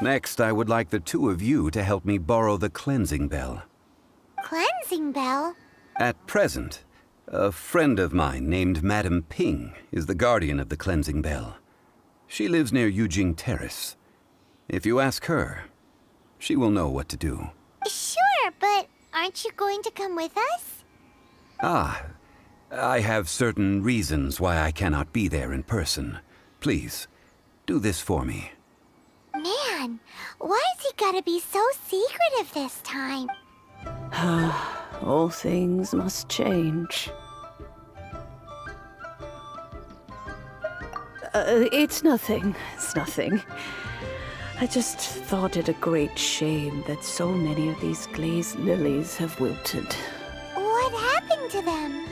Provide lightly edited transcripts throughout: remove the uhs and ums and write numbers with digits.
Next, I would like the two of you to help me borrow the cleansing bell. Cleansing bell? At present, a friend of mine named Madame Ping is the guardian of the cleansing bell. She lives near Yujing Terrace. If you ask her, she will know what to do. Sure, but aren't you going to come with us? Ah, I have certain reasons why I cannot be there in person. Please, do this for me. Man, why's he gotta be so secretive this time? All things must change. It's nothing. It's nothing. I just thought it a great shame that so many of these glazed lilies have wilted. What happened to them?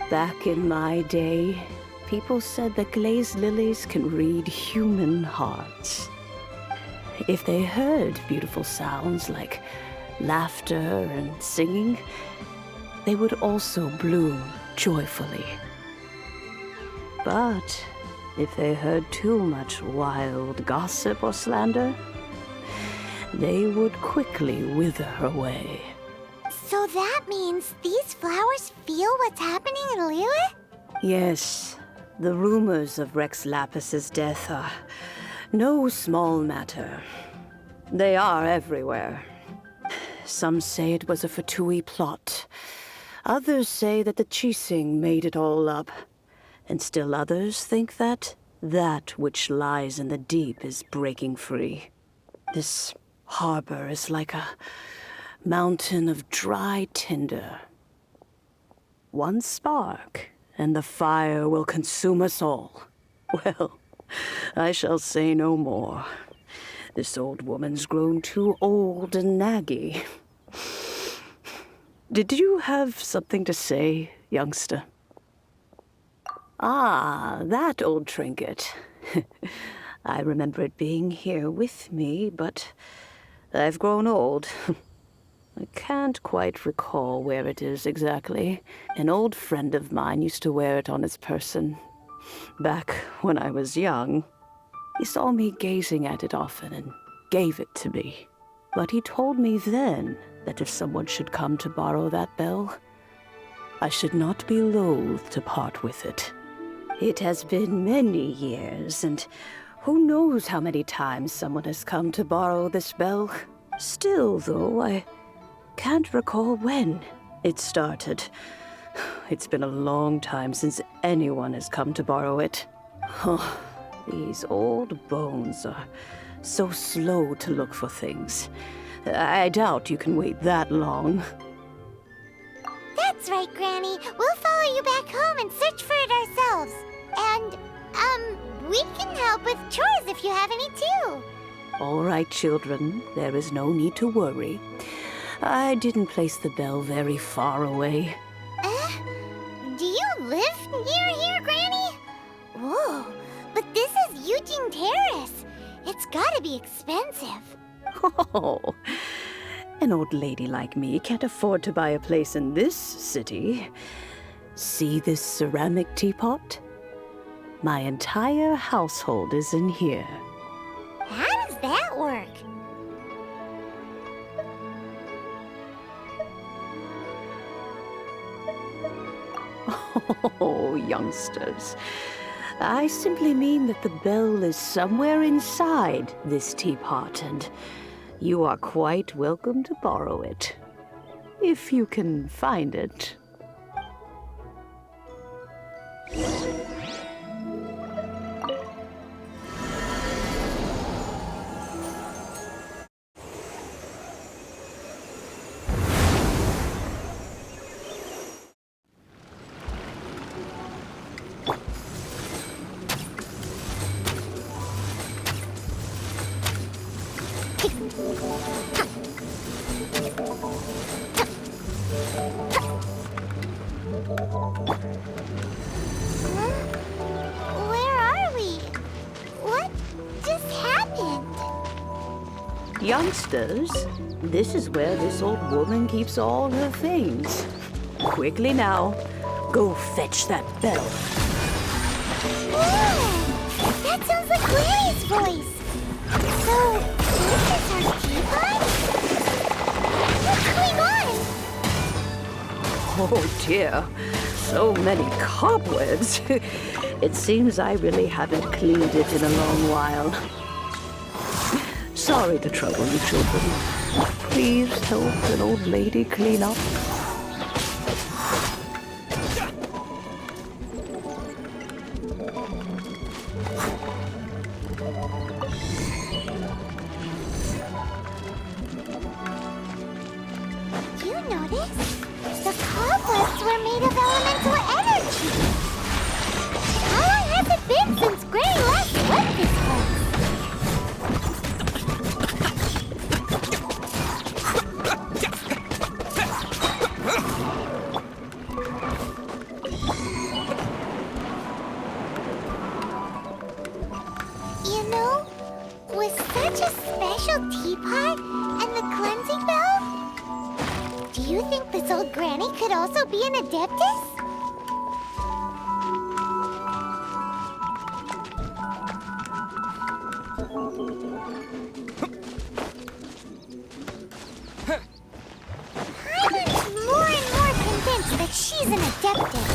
Back in my day, people said that glazed lilies can read human hearts. If they heard beautiful sounds like laughter and singing, they would also bloom joyfully. But if they heard too much wild gossip or slander, they would quickly wither away. So that means these flowers feel what's happening in Liyue? Yes, the rumors of Rex Lapis's death are no small matter. They are everywhere. Some say it was a Fatui plot. Others say that the Chising made it all up. And still others think that which lies in the deep is breaking free. This harbor is like a mountain of dry tinder. One spark, and the fire will consume us all. Well, I shall say no more. This old woman's grown too old and naggy. Did you have something to say, youngster? Ah, that old trinket. I remember it being here with me, but I've grown old. I can't quite recall where it is exactly. An old friend of mine used to wear it on his person. Back when I was young, he saw me gazing at it often and gave it to me. But he told me then that if someone should come to borrow that bell, I should not be loath to part with it. It has been many years, and who knows how many times someone has come to borrow this bell. Still, though, I can't recall when it started. It's been a long time since anyone has come to borrow it. Oh, these old bones are so slow to look for things. I doubt you can wait that long. That's right, Granny. We'll follow you back home and search for it ourselves. And, we can help with chores if you have any too. All right, children. There is no need to worry. I didn't place the bell very far away. Do you live near here, Granny? Whoa, but this is Yujing Terrace. It's gotta be expensive. Oh, an old lady like me can't afford to buy a place in this city. See this ceramic teapot? My entire household is in here. How does that work? Oh, youngsters. I simply mean that the bell is somewhere inside this teapot, and you are quite welcome to borrow it. If you can find it. Where are we? What just happened? Youngsters, this is where this old woman keeps all her things. Quickly now, go fetch that bell. Whoa! That sounds like Granny's voice. So, Oh dear, so many cobwebs. It seems I really haven't cleaned it in a long while. Sorry to trouble you, children. Please help an old lady clean up. You notice? The cobwebs were made of elemental energy. How long has it been since Granny last swept this place? You know, with such a special teapot and the cleansing bell, do you think this old granny could also be an adeptus? I'm more and more convinced that she's an adeptus.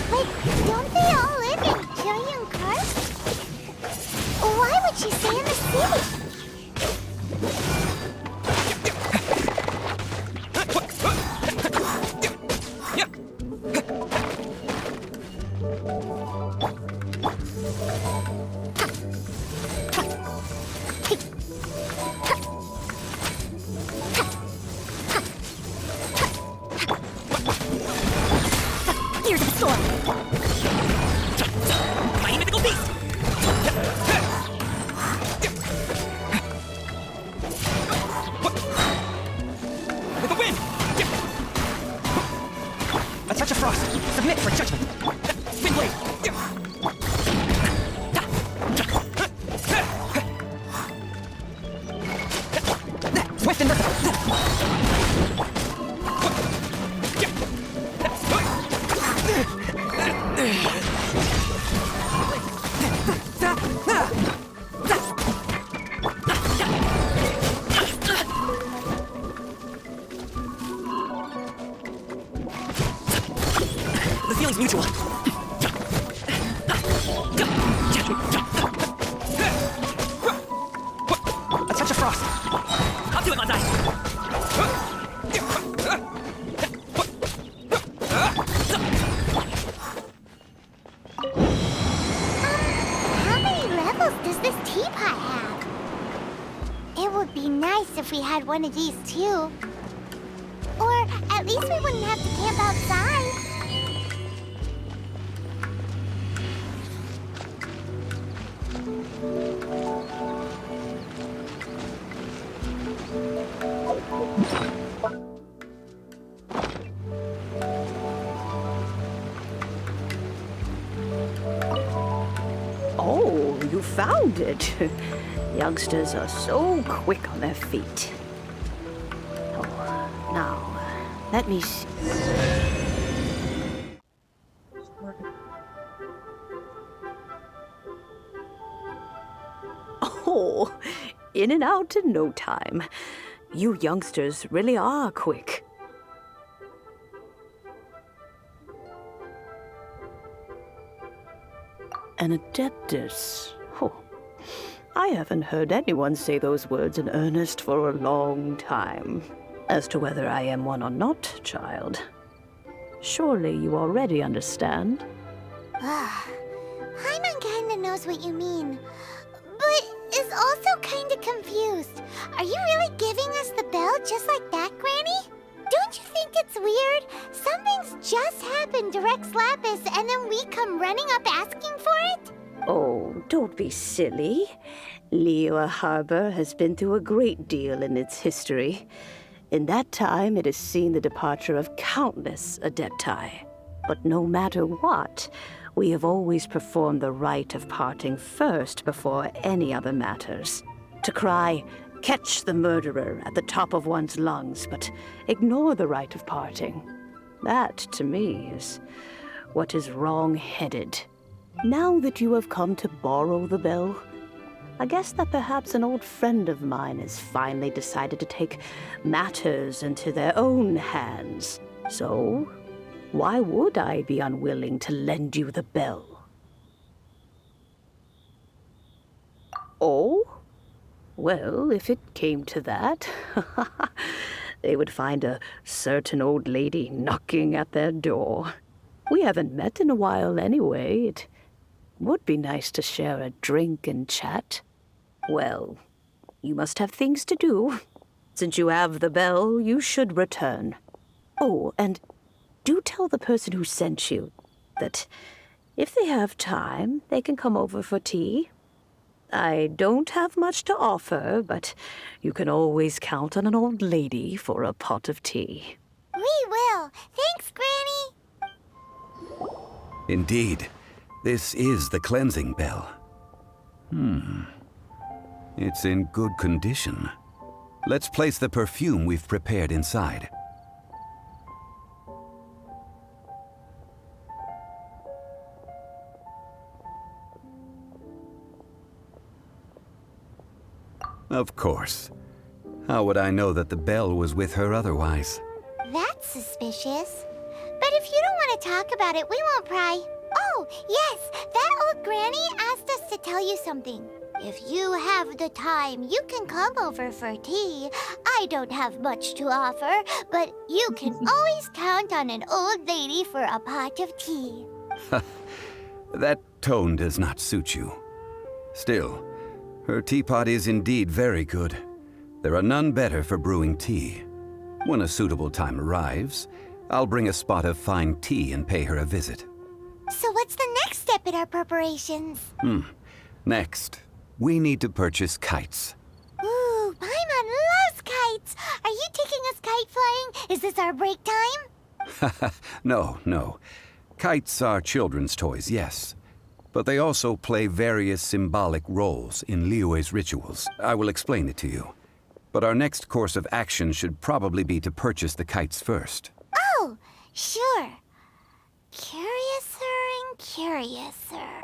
But don't they all live in giant cars? Why would she stay in the city? Here's the storm. My mythical beast! With the wind! A touch of frost. Submit for judgment. Wind blade! Swift and merciful! The feeling's mutual. A touch of frost. I'll do it, Mazai. How many levels does this teapot have? It would be nice if we had one of these too. Or at least we wouldn't have to camp outside. Oh, you found it. Youngsters are so quick on their feet. Oh, now, let me see. Oh, in and out in no time. You youngsters really are quick. An adeptus. Oh, I haven't heard anyone say those words in earnest for a long time. As to whether I am one or not, child, surely you already understand. Paimon kinda knows what you mean, but is also kinda confused. Are you really giving us the bell just like that, Granny? Don't you think it's weird? Something's just happened to Rex Lapis and then we come running up asking for it? Oh, don't be silly. Liyue Harbor has been through a great deal in its history. In that time, it has seen the departure of countless adepti. But no matter what, we have always performed the rite of parting first before any other matters. To cry, "Catch the murderer," at the top of one's lungs, but ignore the rite of parting. That, to me, is what is wrong-headed. Now that you have come to borrow the bell, I guess that perhaps an old friend of mine has finally decided to take matters into their own hands. So, why would I be unwilling to lend you the bell? Oh? Well, if it came to that, they would find a certain old lady knocking at their door. We haven't met in a while anyway. It would be nice to share a drink and chat. Well, you must have things to do. Since you have the bell, you should return. Oh, and do tell the person who sent you that if they have time, they can come over for tea. I don't have much to offer, but you can always count on an old lady for a pot of tea. We will. Thanks, Granny. Indeed, this is the cleansing bell. It's in good condition. Let's place the perfume we've prepared inside. Of course. How would I know that the bell was with her otherwise? That's suspicious. But if you don't want to talk about it, we won't pry. Oh, yes, that old granny asked us to tell you something. If you have the time, you can come over for tea. I don't have much to offer, but you can always count on an old lady for a pot of tea. That tone does not suit you. Still, her teapot is indeed very good. There are none better for brewing tea. When a suitable time arrives, I'll bring a spot of fine tea and pay her a visit. So what's the next step in our preparations? Next, we need to purchase kites. Ooh, Paimon loves kites! Are you taking us kite flying? Is this our break time? No. Kites are children's toys, yes. But they also play various symbolic roles in Liyue's rituals. I will explain it to you. But our next course of action should probably be to purchase the kites first. Oh, sure. Curiouser and curiouser.